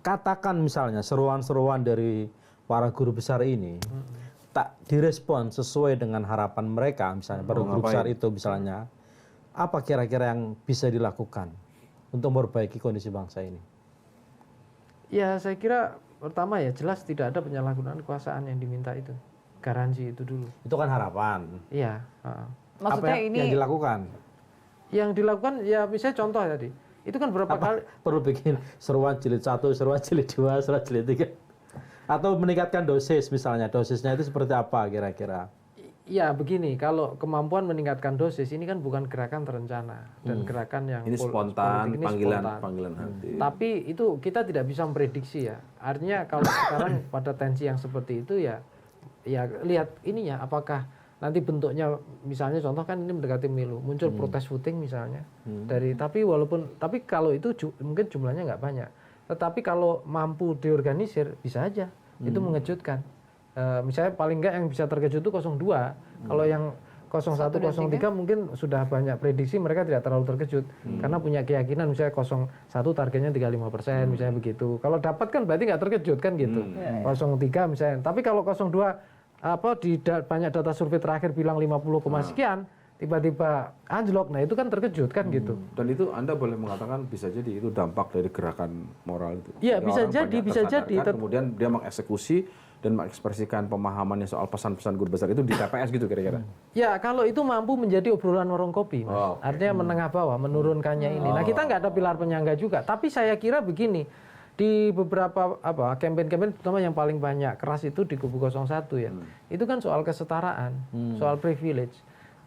katakan misalnya seruan-seruan dari para guru besar ini tak direspon sesuai dengan harapan mereka, misalnya para guru besar itu misalnya, apa kira-kira yang bisa dilakukan untuk memperbaiki kondisi bangsa ini? Ya saya kira pertama ya jelas tidak ada penyalahgunaan kekuasaan yang diminta itu. Garansi itu dulu. Itu kan harapan. Iya. Maksudnya apa ini yang dilakukan? Yang dilakukan ya misalnya contoh tadi. Itu kan berapa kali Perlu bikin seruan jilid 1, seruan jilid 2, seruan jilid 3. Atau meningkatkan dosis misalnya. Dosisnya itu seperti apa kira-kira? Ya begini, kalau kemampuan meningkatkan dosis ini kan bukan gerakan terencana dan gerakan yang Ini spontan, ini panggilan spontan. hati. Tapi itu kita tidak bisa memprediksi ya. Artinya kalau sekarang pada tensi yang seperti itu ya lihat ininya apakah nanti bentuknya misalnya contoh kan ini mendekati pemilu, muncul protes voting misalnya tapi kalau itu mungkin jumlahnya nggak banyak. Tetapi kalau mampu diorganisir bisa aja itu mengejutkan. Misalnya paling nggak yang bisa terkejut itu 02. Kalau yang 01, 03 mungkin sudah banyak prediksi mereka tidak terlalu terkejut karena punya keyakinan misalnya 01 targetnya 35% misalnya begitu. Kalau dapat kan berarti nggak terkejut kan gitu. 03 misalnya. Tapi kalau 02 banyak data survei terakhir bilang 50, sekian tiba-tiba anjlok, nah itu kan terkejut kan gitu. Dan itu Anda boleh mengatakan bisa jadi itu dampak dari gerakan moral itu. Iya bisa jadi. Kemudian dia mengeksekusi dan mengekspresikan pemahamannya soal pesan-pesan guru besar itu di TPS gitu kira-kira. Ya kalau itu mampu menjadi obrolan warung kopi, Mas. Artinya menengah bawah, menurunkannya ini. Nah kita nggak ada pilar penyangga juga. Tapi saya kira begini, di beberapa kampanye-kampanye terutama yang paling banyak keras itu di kubu 01 ya. Itu kan soal kesetaraan, soal privilege.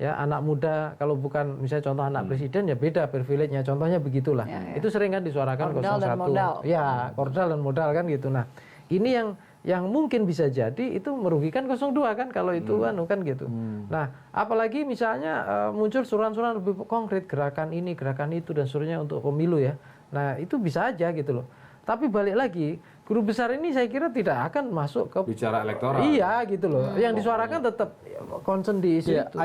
Ya anak muda kalau bukan misalnya contoh anak presiden ya beda privilege-nya. Contohnya begitulah. Itu sering kan disuarakan Kordal 01. dan modal. Ya, kordal dan modal kan gitu. Nah, ini yang mungkin bisa jadi itu merugikan 02 kan kalau itu kan gitu. Nah, apalagi misalnya muncul suran-suran lebih konkret gerakan ini, gerakan itu dan seterusnya untuk pemilu ya. Nah, itu bisa aja gitu loh. Tapi balik lagi, guru besar ini saya kira tidak akan masuk ke Bicara elektoral. Iya gitu loh. Yang disuarakan tetap concern di isu itu.